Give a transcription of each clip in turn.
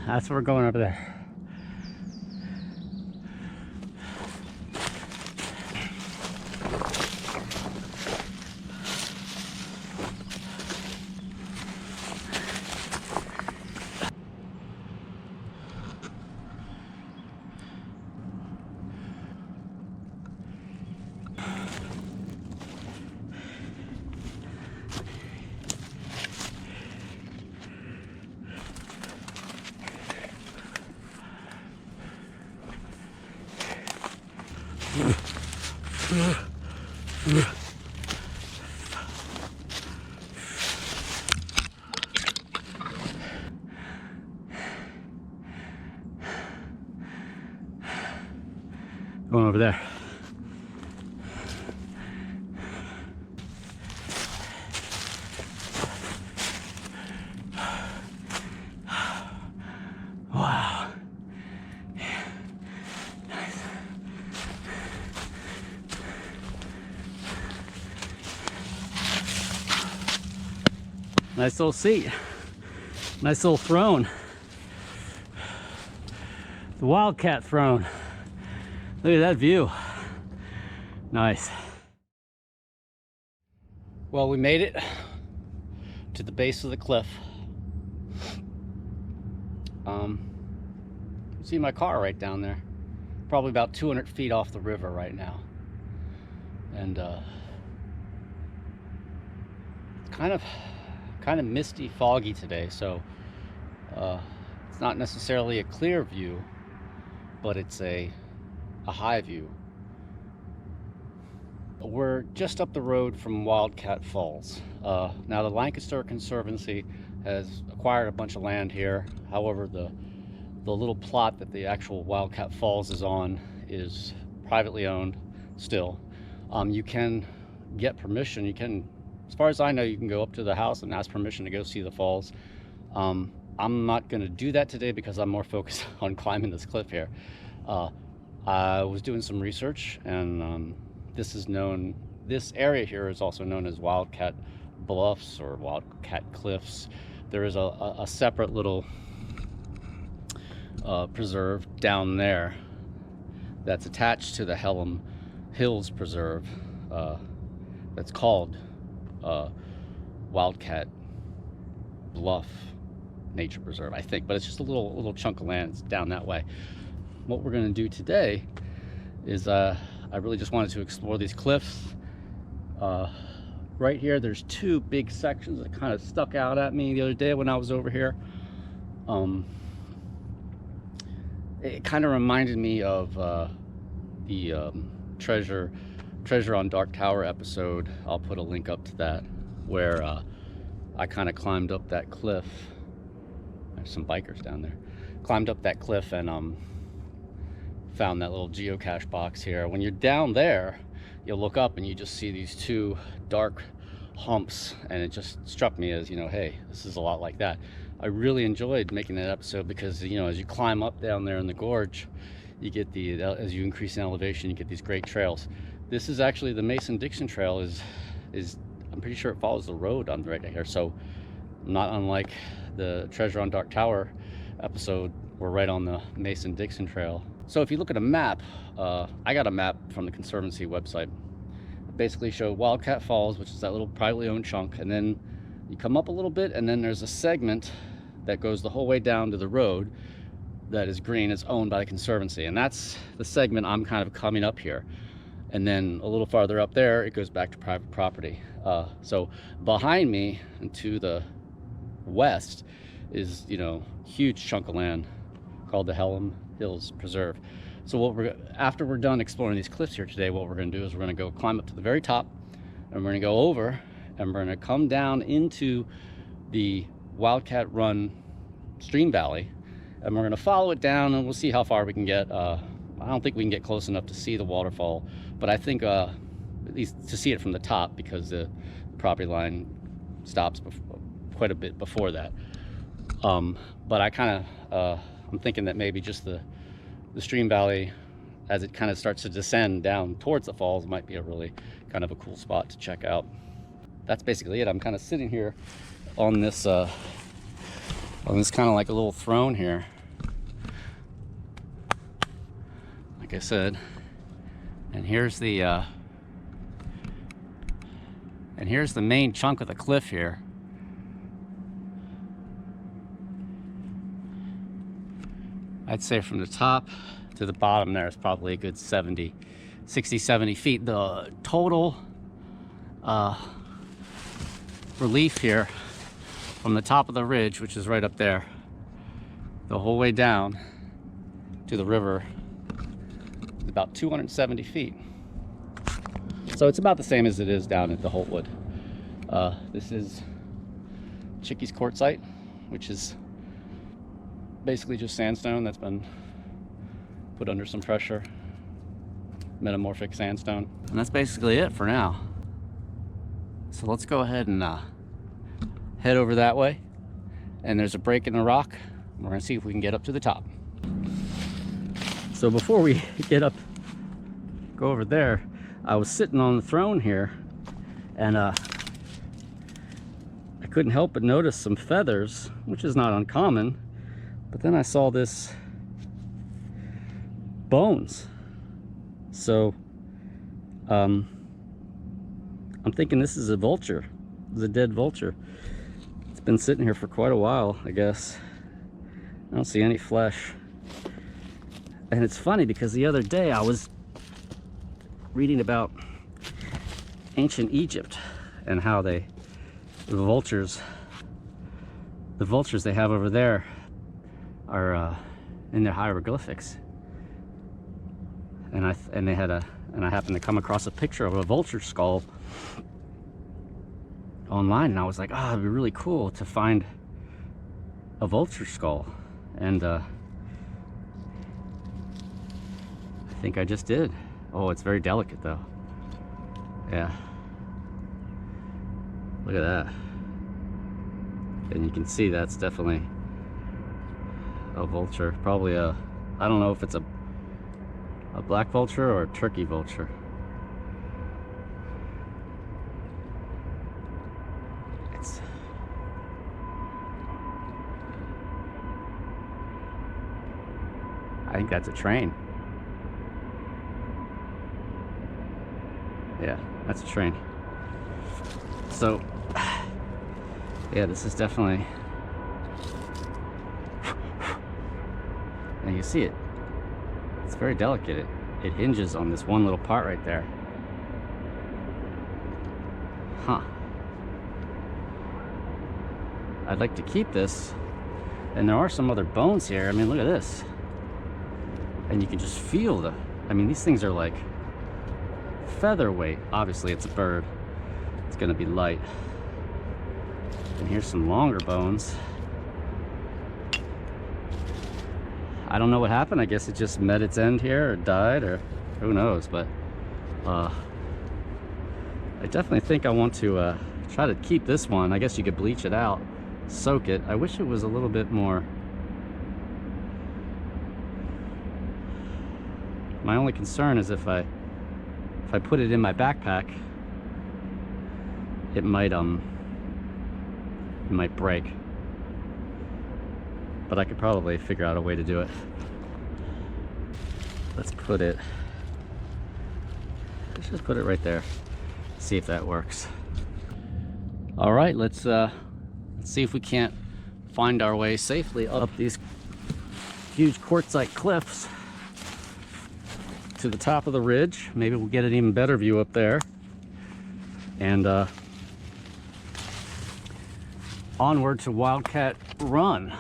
That's where we're going over there. Going over there. Wow. Nice. Nice little seat. Nice little throne. The Wildcat throne. Look at that view. Nice. Well, we made it to the base of the cliff. See my car right down there. Probably about 200 feet off the river right now. And kind of misty, foggy today, so it's not necessarily a clear view, but it's a high view. We're just up the road from Wildcat Falls. Now the Lancaster Conservancy has acquired a bunch of land here. However, the little plot that the actual Wildcat Falls is on is privately owned still. You can get permission. You can, as far as I know, you can go up to the house and ask permission to go see the falls. I'm not going to do that today because I'm more focused on climbing this cliff here. I was doing some research, and this area here is also known as Wildcat Bluffs or Wildcat Cliffs. There is a separate little preserve down there that's attached to the Helm Hills Preserve that's called Wildcat Bluff Nature Preserve, I think, but it's just a little chunk of land. It's down that way. What we're going to do today is I really just wanted to explore these cliffs. Right here there's two big sections that kind of stuck out at me the other day when I was over here. It kind of reminded me of the treasure on Dark Tower episode. I'll put a link up to that, where I kind of climbed up that cliff. There's some bikers down there. Climbed up that cliff and found that little geocache box here. When you're down there, you'll look up and you just see these two dark humps, and it just struck me as, hey, this is a lot like that. I really enjoyed making that episode because, as you climb up down there in the gorge, you get as you increase in elevation, you get these great trails. This is actually the Mason-Dixon Trail is I'm pretty sure it follows the road on right here, so not unlike the Treasure on Dark Tower episode, we're right on the Mason-Dixon Trail. So if you look at a map, I got a map from the Conservancy website. It basically showed Wildcat Falls, which is that little privately owned chunk, and then you come up a little bit, and then there's a segment that goes the whole way down to the road that is green. It's owned by the Conservancy, and that's the segment I'm kind of coming up here. And then a little farther up there, it goes back to private property. So behind me and to the west is, huge chunk of land called the Helm Hills Preserve. So after we're done exploring these cliffs here today, what we're going to do is we're going to go climb up to the very top, and we're going to go over, and we're going to come down into the Wildcat Run stream valley, and we're going to follow it down, and we'll see how far we can get. I don't think we can get close enough to see the waterfall, but I think at least to see it from the top, because the property line stops quite a bit before that. But I'm thinking that maybe just the stream valley, as it kind of starts to descend down towards the falls, might be a really kind of a cool spot to check out. That's basically it. I'm kind of sitting here on this kind of like a little throne here, like I said. And here's the main chunk of the cliff here. I'd say from the top to the bottom there is probably a good 60, 70 feet. The total relief here from the top of the ridge, which is right up there, the whole way down to the river is about 270 feet. So it's about the same as it is down at the Holtwood. This is Chickies quartzite, which is basically just sandstone that's been put under some pressure, metamorphic sandstone. And that's basically it for now. So let's go ahead and head over that way. And there's a break in the rock. We're gonna see if we can get up to the top. So before we go over there, I was sitting on the throne here, and I couldn't help but notice some feathers, which is not uncommon. But then I saw this bones. So I'm thinking this is a vulture. It's a dead vulture. It's been sitting here for quite a while, I guess. I don't see any flesh. And it's funny because the other day I was reading about ancient Egypt and how the vultures they have over there are in their hieroglyphics. And I happened to come across a picture of a vulture skull online, and I was like, oh, it'd be really cool to find a vulture skull. And I think I just did. Oh, it's very delicate though. Yeah. Look at that. And you can see that's definitely a vulture. Probably I don't know if it's a black vulture or a turkey vulture. I think that's a train. Yeah, that's a train. So, yeah, this is definitely, and you see it. It's very delicate. It hinges on this one little part right there. Huh. I'd like to keep this. And there are some other bones here. I mean, look at this. And you can just feel I mean, these things are like featherweight. Obviously, it's a bird. It's gonna be light. And here's some longer bones. I don't know what happened. I guess it just met its end here, or died, or who knows. But I definitely think I want to try to keep this one. I guess you could bleach it out, soak it. I wish it was a little bit more. My only concern is if I put it in my backpack, it might break. But I could probably figure out a way to do it. Let's just put it right there. See if that works. All right, let's see if we can't find our way safely up these huge quartzite cliffs to the top of the ridge. Maybe we'll get an even better view up there. And onward to Wildcat Run.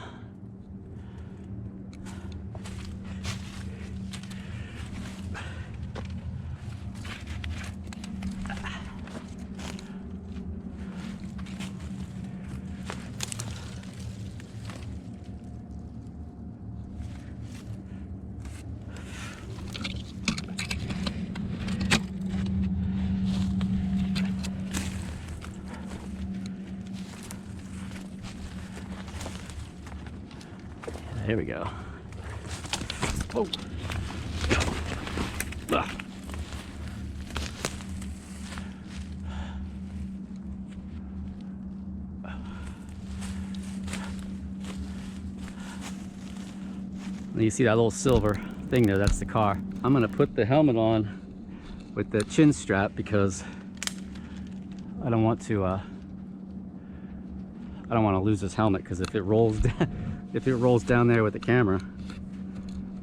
Here we go. Oh. Ah. You see that little silver thing there, that's the car. I'm gonna put the helmet on with the chin strap because I don't want to lose this helmet, because if it rolls down there with the camera,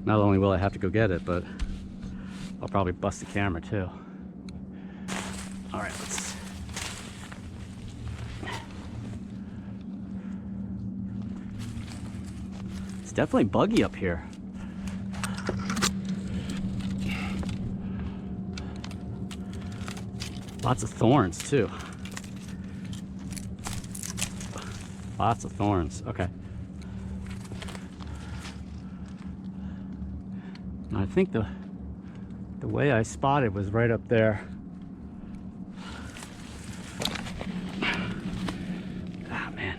not only will I have to go get it, but I'll probably bust the camera too. All right, it's definitely buggy up here. Lots of thorns too. Lots of thorns. Okay. I think the way I spotted was right up there. Ah, man.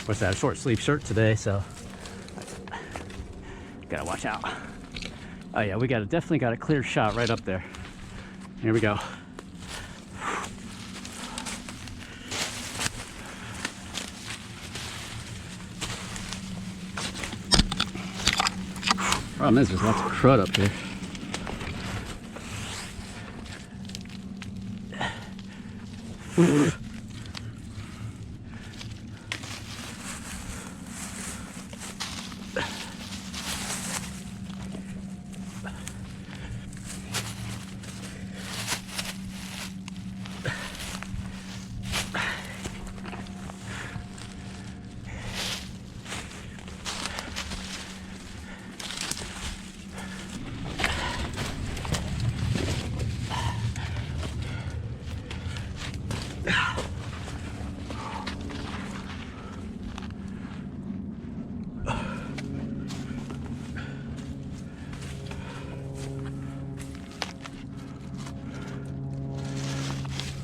What's that? A short sleeve shirt today, so gotta watch out. Oh yeah, we definitely got a clear shot right up there. Here we go. Problem is, there's lots of crud up here.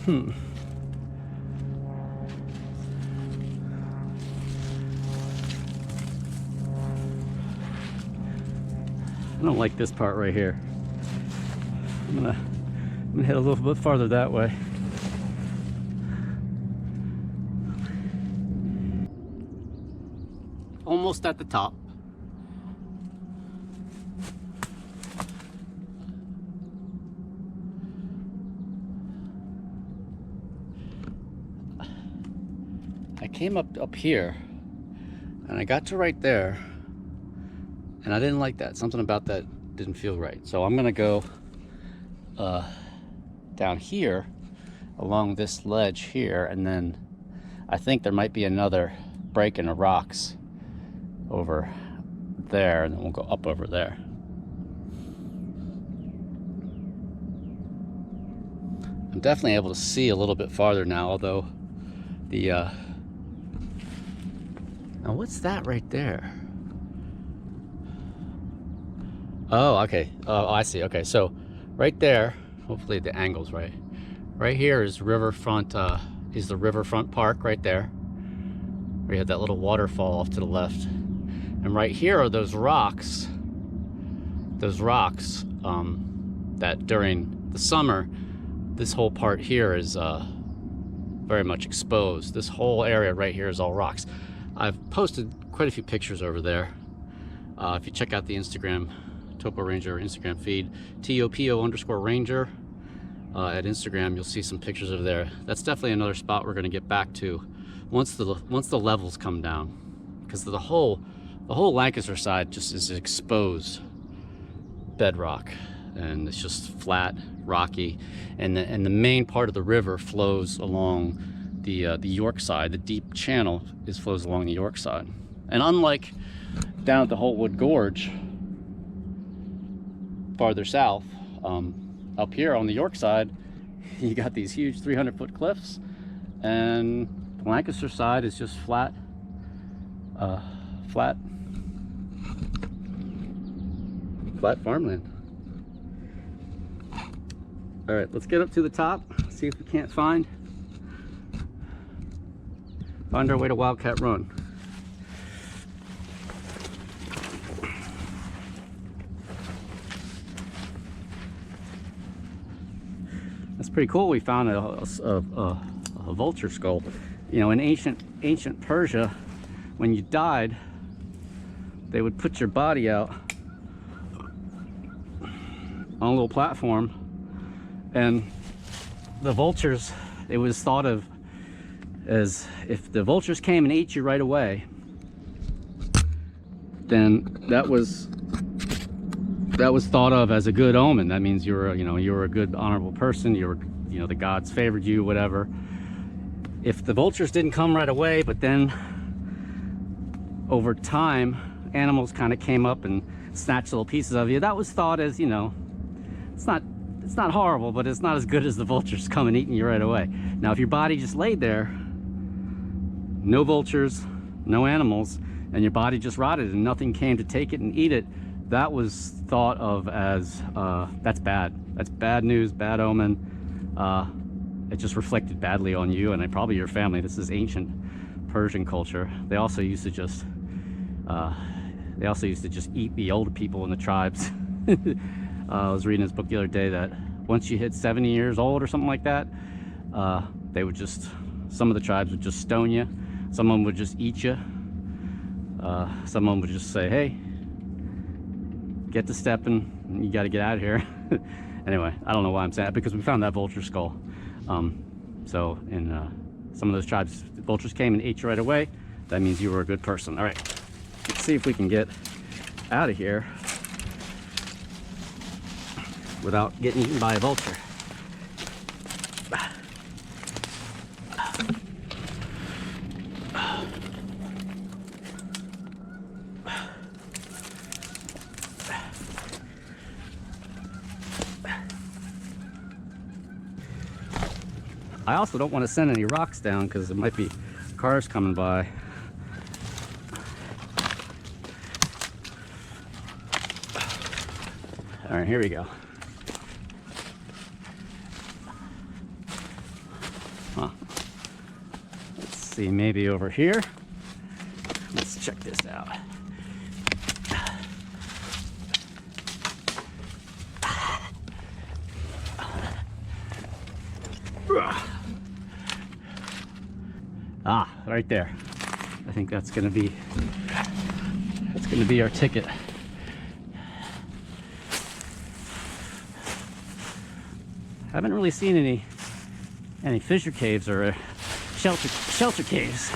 I don't like this part right here. I'm gonna head a little bit farther that way. Almost at the top. I came up here and I got to right there, and I didn't like that. Something about that didn't feel right. So I'm gonna go down here along this ledge here, and then I think there might be another break in the rocks over there, and then we'll go up over there. I'm definitely able to see a little bit farther now, although the now what's that right there? Oh, okay. Oh, I see. Okay, so right there, hopefully the angle's right. Right here is riverfront. Is the riverfront park right there? We have that little waterfall off to the left, and right here are those rocks. Those rocks that during the summer, this whole part here is very much exposed. This whole area right here is all rocks. I've posted quite a few pictures over there. If you check out the Instagram, TopoRanger Instagram feed, TOPO_Ranger at Instagram, you'll see some pictures over there. That's definitely another spot we're going to get back to once the levels come down, because the whole Lancaster side just is exposed bedrock, and it's just flat, rocky, and the main part of the river flows along the York side. The deep channel flows along the York side, and unlike down at the Holtwood Gorge farther south, up here on the York side, you got these huge 300-foot cliffs, and the Lancaster side is just flat farmland. All right, let's get up to the top, see if we can't find our way to Wildcat Run. That's pretty cool. We found a vulture skull. You know, in ancient Persia, when you died, they would put your body out on a little platform, and the vultures, it was thought of as if the vultures came and ate you right away, then that was thought of as a good omen. That means you were, you were a good, honorable person. You were, the gods favored you, whatever. If the vultures didn't come right away, but then over time, animals kind of came up and snatched little pieces of you, that was thought as, it's not horrible, but it's not as good as the vultures come and eating you right away. Now, if your body just laid there, no vultures, no animals, and your body just rotted and nothing came to take it and eat it, that was thought of as, that's bad. That's bad news, bad omen. It just reflected badly on you and probably your family. This is ancient Persian culture. They also used to just eat the older people in the tribes. I was reading this book the other day that once you hit 70 years old or something like that, they would just, some of the tribes would just stone you. Some of them would just eat you. Some of them would just say, hey, get to stepping, you got to get out of here. Anyway, I don't know why I'm saying that, because we found that vulture skull. So in some of those tribes, the vultures came and ate you right away. That means you were a good person. All right, let's see if we can get out of here without getting eaten by a vulture. I also don't want to send any rocks down because there might be cars coming by. All right, here we go. Huh. Let's see, maybe over here. Let's check this out. Ah, right there. I think that's gonna be our ticket. Haven't really seen any fissure caves or shelter caves.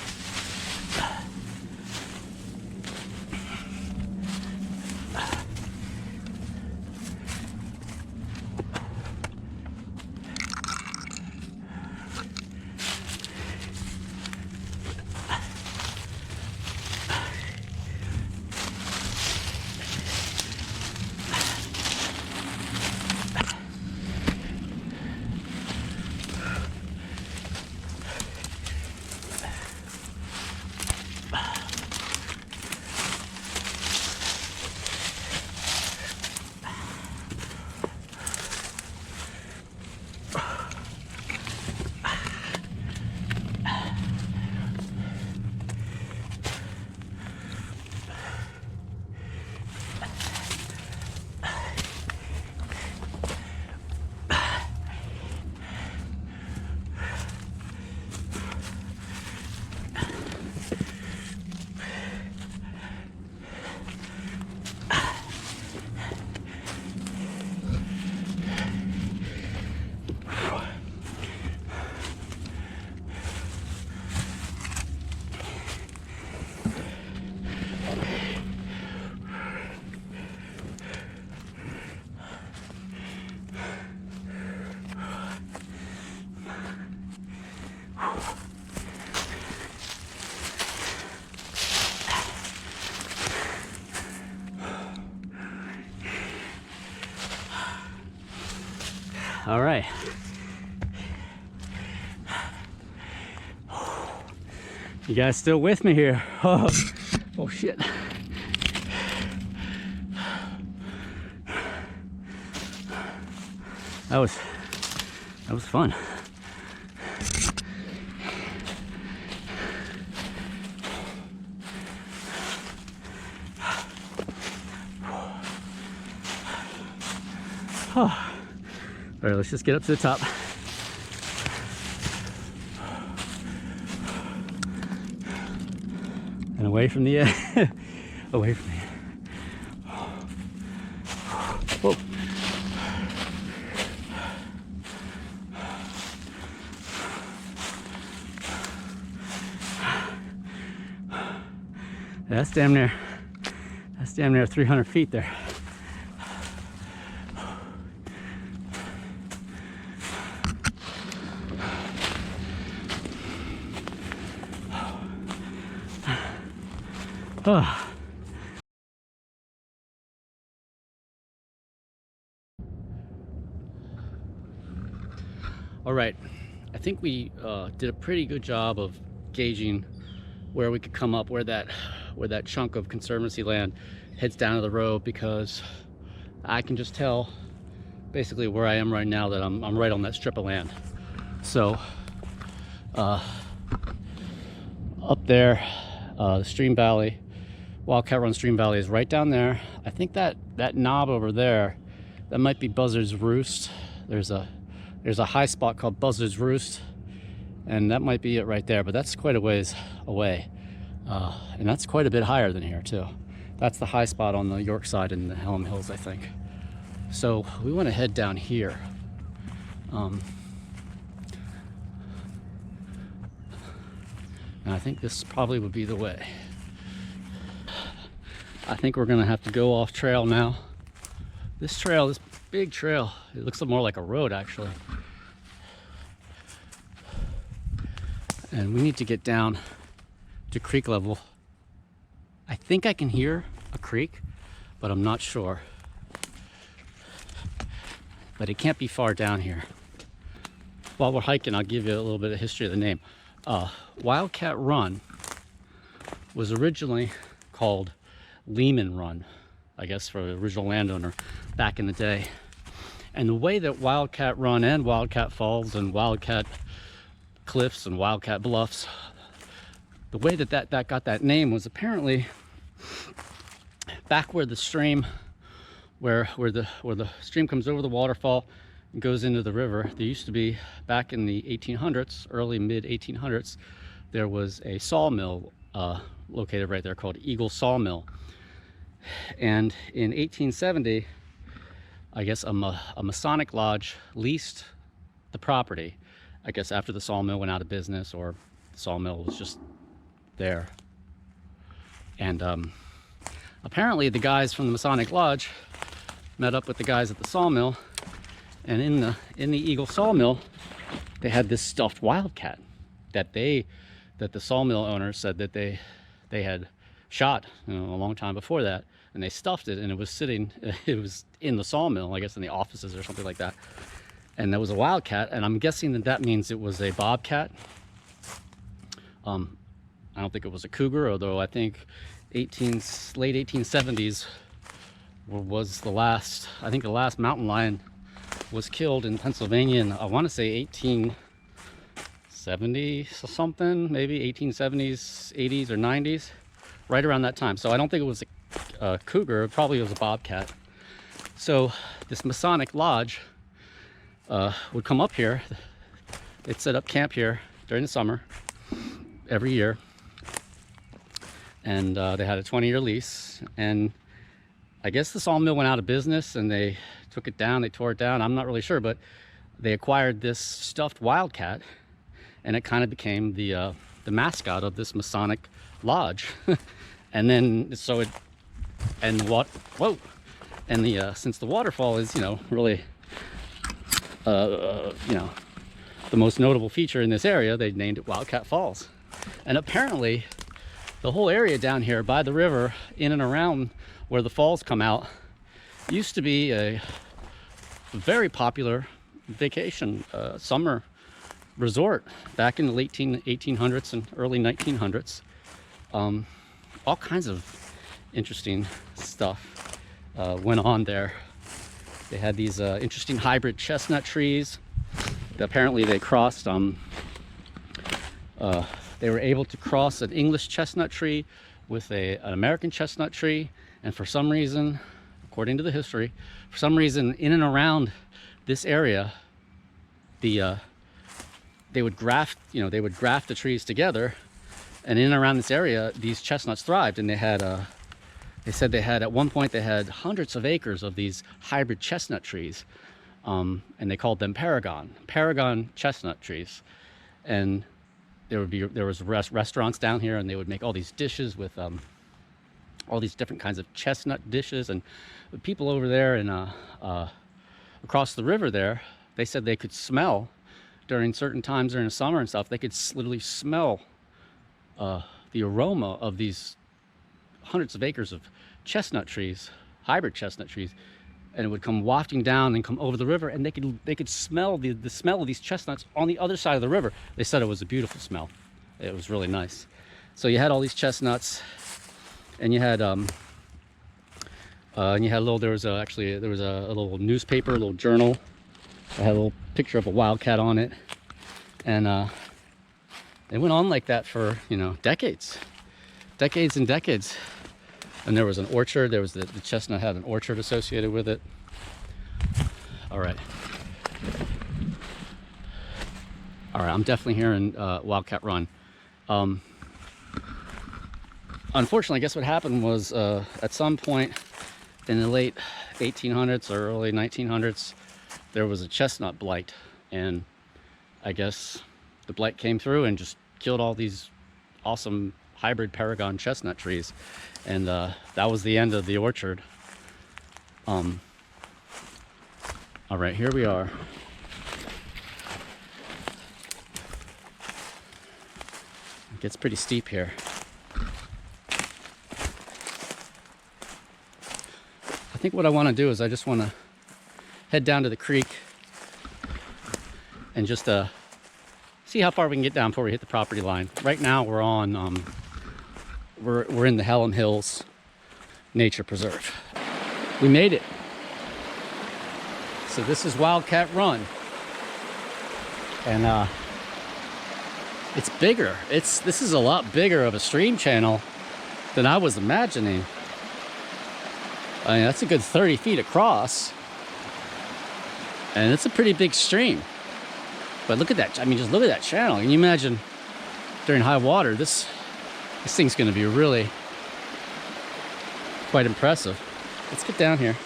All right. You guys still with me here? Oh shit. That was fun. Oh. All right, let's just get up to the top. And away from the edge. Away from the edge. Whoa. That's damn near 300 feet there. Oh. All right, I think we did a pretty good job of gauging where we could come up, where that chunk of conservancy land heads down to the road, because I can just tell basically where I am right now that I'm right on that strip of land. So up there, the stream valley, Wildcat Run stream valley is right down there. I think that knob over there, that might be Buzzard's Roost. There's a high spot called Buzzard's Roost, and that might be it right there, but that's quite a ways away. And that's quite a bit higher than here too. That's the high spot on the York side in the Helm Hills, I think. So we want to head down here. And I think this probably would be the way. I think we're gonna have to go off trail now. This trail, this big trail, it looks more like a road actually. And we need to get down to creek level. I think I can hear a creek, but I'm not sure. But it can't be far down here. While we're hiking, I'll give you a little bit of history of the name. Wildcat Run was originally called Lehman Run, I guess, for the original landowner back in the day. And the way that Wildcat Run and Wildcat Falls and Wildcat Cliffs and Wildcat Bluffs, the way that got that name was apparently back where the stream, where the stream comes over the waterfall and goes into the river. There used to be, back in the 1800s, early mid 1800s, there was a sawmill located right there called Eagle Sawmill. And in 1870, I guess a Masonic lodge leased the property, I guess after the sawmill went out of business, or the sawmill was just there. And apparently the guys from the Masonic lodge met up with the guys at the sawmill, and in the Eagle Sawmill they had this stuffed wildcat that the sawmill owners said that they had shot, a long time before that, and they stuffed it, and it was in the sawmill, I guess in the offices or something like that. And there was a wildcat, and I'm guessing that means it was a bobcat. I don't think it was a cougar, although I think late 1870s was the last, I think the last mountain lion was killed in Pennsylvania, and I want to say 1870 something, maybe 1870s, 80s or 90s, right around that time. So I don't think it was a cougar, it probably was a bobcat. So this Masonic lodge would come up here. They'd set up camp here during the summer every year, and they had a 20-year lease. And I guess the sawmill went out of business and they took it down, they tore it down, I'm not really sure, but they acquired this stuffed wildcat, and it kind of became the mascot of this Masonic lodge. And then since the waterfall is, really the most notable feature in this area, they named it Wildcat Falls. And apparently the whole area down here by the river, in and around where the falls come out, used to be a very popular vacation summer resort back in the late 1800s and early 1900s. All kinds of interesting stuff went on there. They had these interesting hybrid chestnut trees. Apparently they crossed, they were able to cross an English chestnut tree with an American chestnut tree, and for some reason, according to the history, for some reason in and around this area, they would graft the trees together, And in and around this area, these chestnuts thrived, and they had they said they had, at one point, they had hundreds of acres of these hybrid chestnut trees, and they called them Paragon chestnut trees. And there was restaurants down here, and they would make all these dishes with all these different kinds of chestnut dishes. And the people over there and across the river there, they said they could smell during certain times during the summer and stuff. They could literally smell the aroma of these hundreds of acres of chestnut trees, hybrid chestnut trees, and it would come wafting down and come over the river, and they could smell the smell of these chestnuts on the other side of the river. They said it was a beautiful smell. It was really nice. So you had all these chestnuts, and you had a little, there was a little newspaper, a little journal. I had a little picture of a wildcat on it, and it went on like that for, you know, decades and decades. And there was an orchard. There was the chestnut had an orchard associated with it. All right, I'm definitely hearing Wildcat Run. Unfortunately, I guess what happened was at some point in the late 1800s or early 1900s, there was a chestnut blight, and I guess the blight came through and just killed all these awesome hybrid Paragon chestnut trees, and that was the end of the orchard. All right, here we are. It gets pretty steep here. I think what I want to do is I just want to head down to the creek and just see how far we can get down before we hit the property line. Right now we're on we're in the Hallam Hills Nature Preserve. We made it. So this is Wildcat Run, and it's bigger. This is a lot bigger of a stream channel than I was imagining. I mean, that's a good 30 feet across, and it's a pretty big stream. But look at that. I mean, just look at that channel. Can you imagine during high water, this thing's going to be really quite impressive. Let's get down here.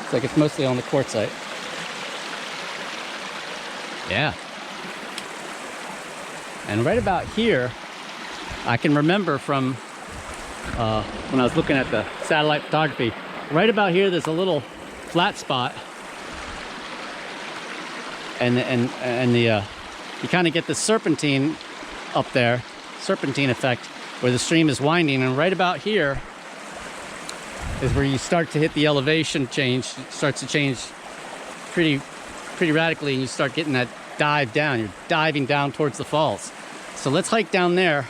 Looks like it's mostly on the quartzite. Yeah. And right about here, I can remember from when I was looking at the satellite photography, right about here there's a little flat spot, and you kind of get this serpentine up there, serpentine effect, where the stream is winding, and right about here is where you start to hit the elevation change. It starts to change pretty radically, and you start getting that dive down. You're diving down towards the falls. So let's hike down there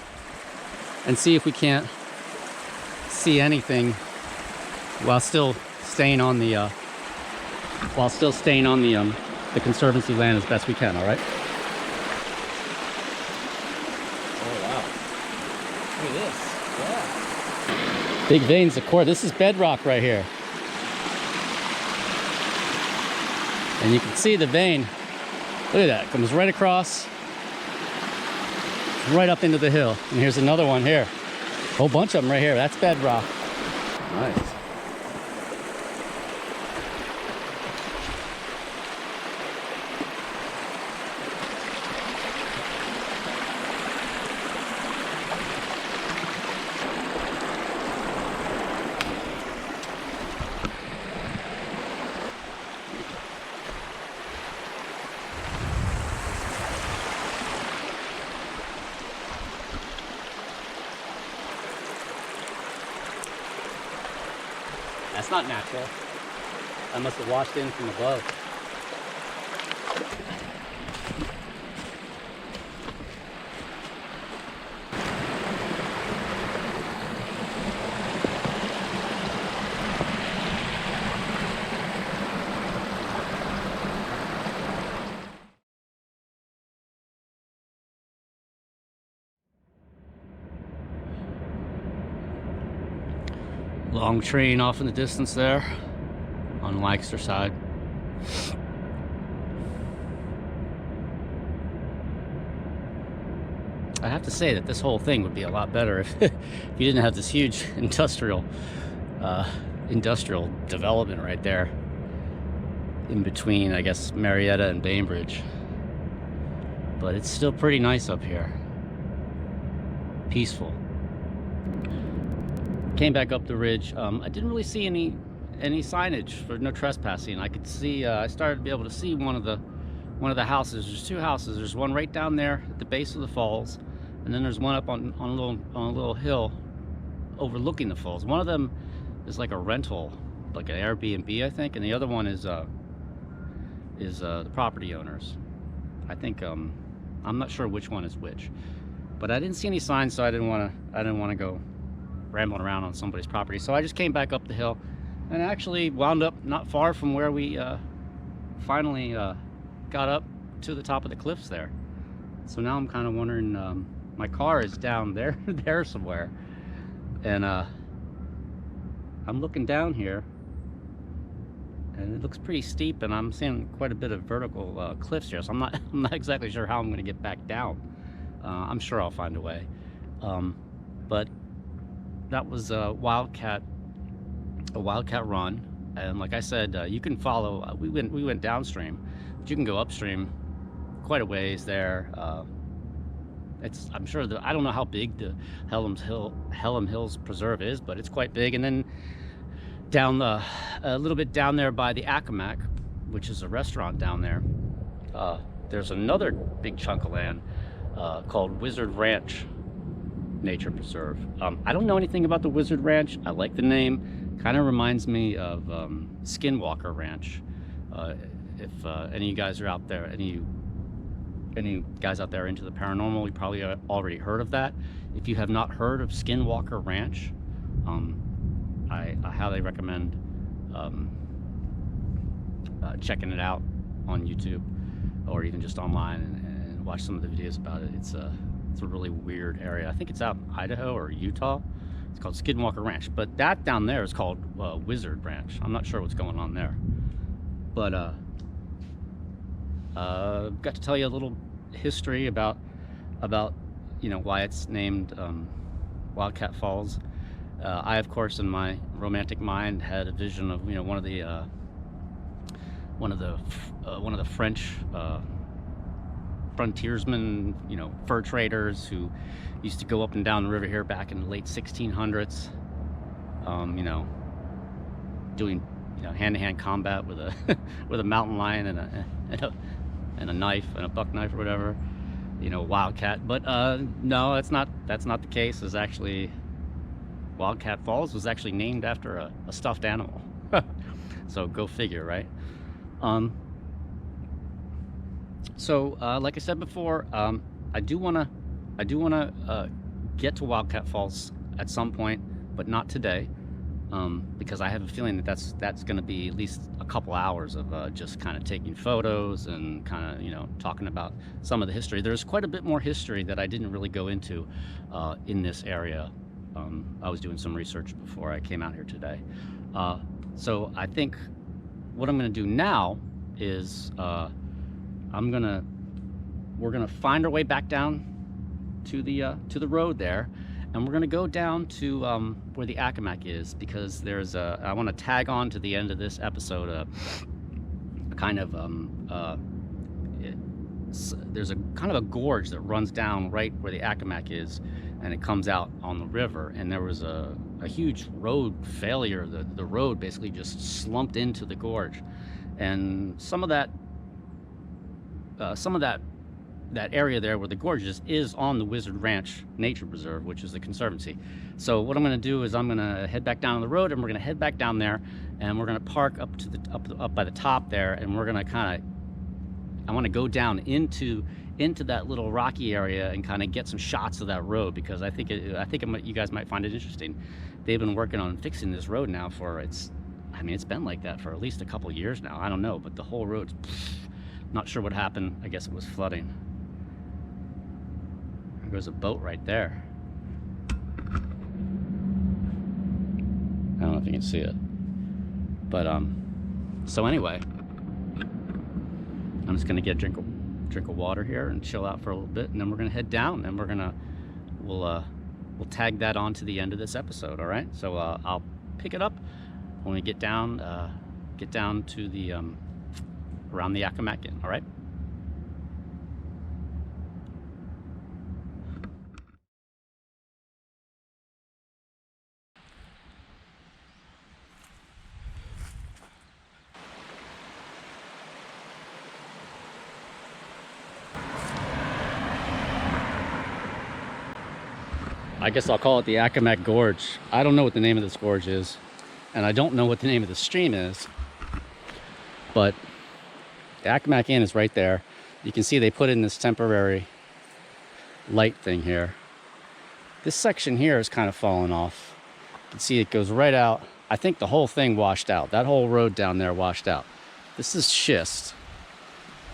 and see if we can't see anything while still staying on the the Conservancy land as best we can. All right. Oh wow! Look at this. Yeah. Big veins of quartz. This is bedrock right here, and you can see the vein. Look at that. It comes right across, right up into the hill. And here's another one here. A whole bunch of them right here. That's bedrock. Nice. That's not natural. I must have washed in from above. Long train off in the distance there on the Lancaster side. I have to say that this whole thing would be a lot better if, if you didn't have this huge industrial development right there in between, I guess, Marietta and Bainbridge. But it's still pretty nice up here. Peaceful. Came back up the ridge. I didn't really see any signage for no trespassing. I could see, I started to be able to see one of the houses. There's two houses. There's one right down there at the base of the falls, and then there's one up on a little hill overlooking the falls. One of them is like a rental, like an Airbnb, I think, and the other one is the property owners. I think I'm not sure which one is which, but I didn't see any signs, so I didn't want to go rambling around on somebody's property. So I just came back up the hill and actually wound up not far from where we finally got up to the top of the cliffs there. So now I'm kind of wondering, my car is down there somewhere, and I'm looking down here, and it looks pretty steep, and I'm seeing quite a bit of vertical cliffs here. So I'm not exactly sure how I'm going to get back down. I'm sure I'll find a way. But that was a Wildcat Run, and like I said, you can follow. We went downstream, but you can go upstream quite a ways there. I'm sure I don't know how big the Hallam Hills Preserve is, but it's quite big. And then down a little bit down there by the Accomac, which is a restaurant down there, there's another big chunk of land called Wizard Ranch Nature Preserve. I don't know anything about the Wizard Ranch. I like the name. Kind of reminds me of Skinwalker Ranch. If any of you guys are out there, any guys out there into the paranormal, you probably already heard of that. If you have not heard of Skinwalker Ranch, I highly recommend checking it out on YouTube, or even just online, and watch some of the videos about it. It's a really weird area. I think it's out in Idaho or Utah. It's called Skinwalker Ranch, but that down there is called Wizard Ranch. I'm not sure what's going on there, but got to tell you a little history about why it's named Wildcat Falls. I, of course, in my romantic mind, had a vision of one of the French frontiersmen, fur traders who used to go up and down the river here back in the late 1600s, doing hand-to-hand combat with a with a mountain lion and a knife, and a buck knife or whatever, wildcat. But no, that's not the case. It's actually Wildcat Falls was actually named after a stuffed animal. So go figure, right? So like I said before, I do wanna get to Wildcat Falls at some point, but not today, because I have a feeling that that's going to be at least a couple hours of just kind of taking photos and kind of talking about some of the history. There's quite a bit more history that I didn't really go into in this area. I was doing some research before I came out here today. So I think what I'm going to do now is we're gonna find our way back down to the road there, and we're gonna go down to where the Accomac is, because there's I want to tag on to the end of this episode a kind of there's a kind of a gorge that runs down right where the Accomac is, and it comes out on the river. And there was a huge road failure. The road basically just slumped into the gorge, and some of that area there where the gorge is on the Wizard Ranch Nature Preserve, which is the conservancy. So what I'm going to do is I'm going to head back down the road, and we're going to head back down there, and we're going to park up by the top there, and we're going to I want to go down into that little rocky area and kind of get some shots of that road, because I think you guys might find it interesting. They've been working on fixing this road now it's been like that for at least a couple years now. I don't know, but the whole road's not sure what happened. I guess it was flooding. There goes a boat right there. I don't know if you can see it, but so anyway, I'm just gonna get a drink drink of water here and chill out for a little bit, and then we're gonna head down, and we'll tag that on to the end of this episode. All right, so I'll pick it up when we get down to the around the Accomac Inn. All right. I guess I'll call it the Accomac Gorge. I don't know what the name of this gorge is, and I don't know what the name of the stream is, but the Accomac Inn is right there. You can see they put in this temporary light thing here. This section here is kind of fallen off. You can see it goes right out. I think the whole thing washed out. That whole road down there washed out. This is schist.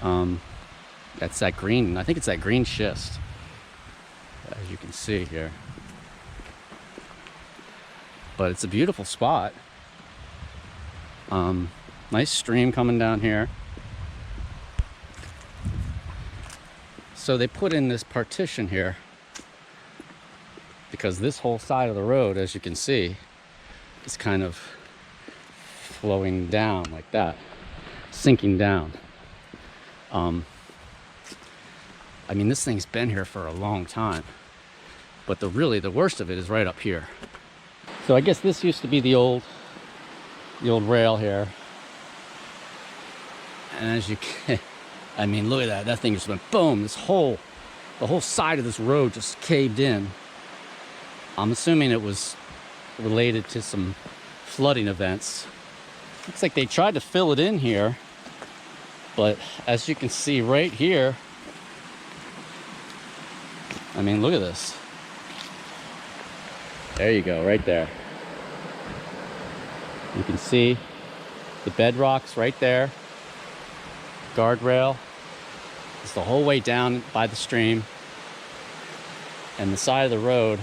That's that green, I think it's that green schist, as you can see here. But it's a beautiful spot. Nice stream coming down here. So they put in this partition here because this whole side of the road, as you can see, is kind of flowing down like that, sinking down. I mean, this thing's been here for a long time, but really the worst of it is right up here. So I guess this used to be the old rail here. And as you can, I mean, look at that. That thing just went boom. The whole side of this road just caved in. I'm assuming it was related to some flooding events. Looks like they tried to fill it in here, but as you can see right here, I mean, look at this. There you go, right there. You can see the bedrocks right there. Guardrail. It's the whole way down by the stream. And the side of the road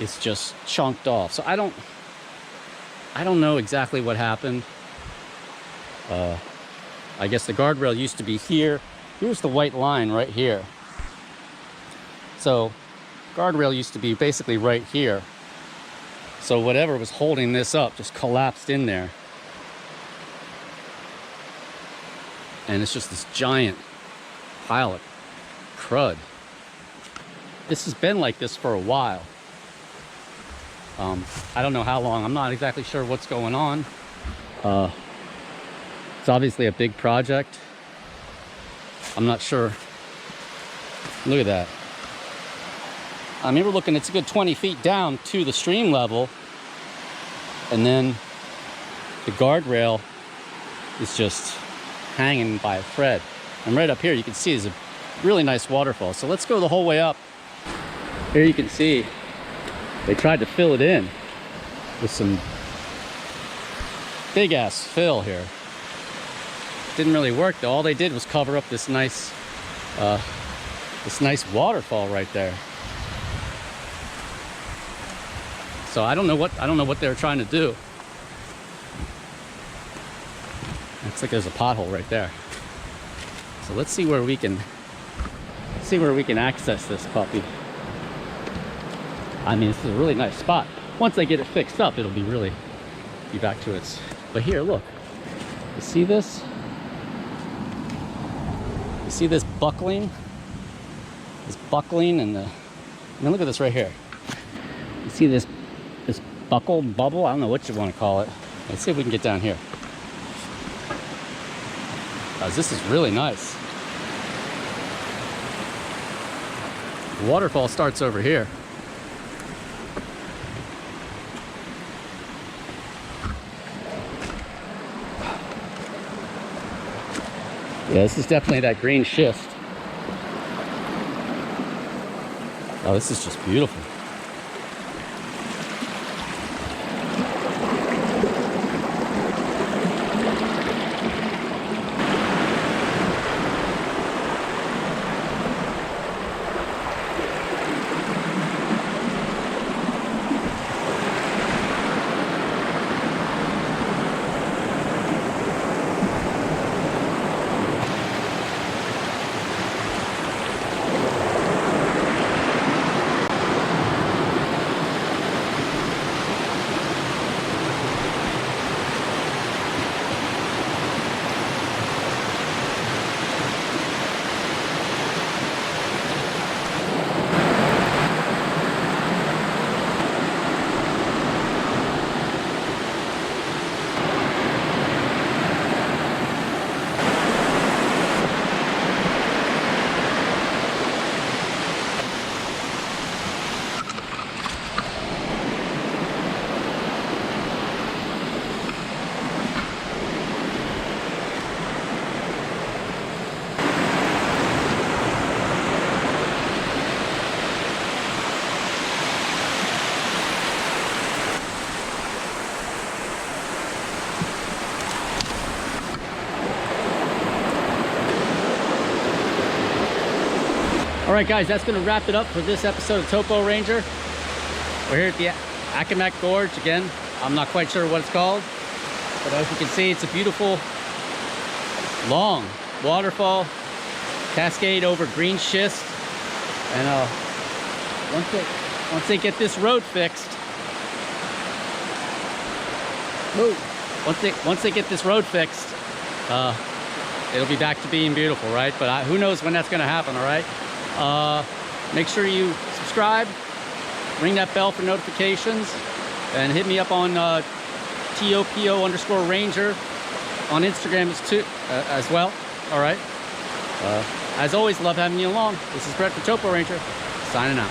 is just chunked off. So I don't know exactly what happened. I guess the guardrail used to be here. Here's the white line right here. So guardrail used to be basically right here. So whatever was holding this up just collapsed in there. And it's just this giant pile of crud. This has been like this for a while. I don't know how long. I'm not exactly sure what's going on. It's obviously a big project. I'm not sure. Look at that. I mean, we're looking, it's a good 20 feet down to the stream level. And then the guardrail is just hanging by a thread. And right up here, you can see there's a really nice waterfall. So let's go the whole way up. Here you can see they tried to fill it in with some big ass fill here. Didn't really work though. All they did was cover up this nice waterfall right there. So I don't know what they were trying to do. Looks like there's a pothole right there. So let's see where we can access this puppy. I mean, this is a really nice spot. Once they get it fixed up, it'll be back to its. But here, look. You see this? You see this buckling? This buckling and the. I mean, look at this right here. You see this buckled bubble? I don't know what you want to call it. Let's see if we can get down here. This is really nice. The waterfall starts over here. Yeah, this is definitely that green schist. Oh, this is just beautiful. All right, guys, that's going to wrap it up for this episode of TopoRanger. We're here at the Accomac Gorge again. I'm not quite sure what it's called, but as you can see, it's a beautiful, long waterfall, cascade over green schist. And once they get this road fixed, once they get this road fixed, it'll be back to being beautiful, right? But who knows when that's going to happen, all right? Make sure you subscribe, ring that bell for notifications, and hit me up on TOPO_Ranger on Instagram as well, all right? As always, love having you along. This is Brett for TopoRanger, signing out.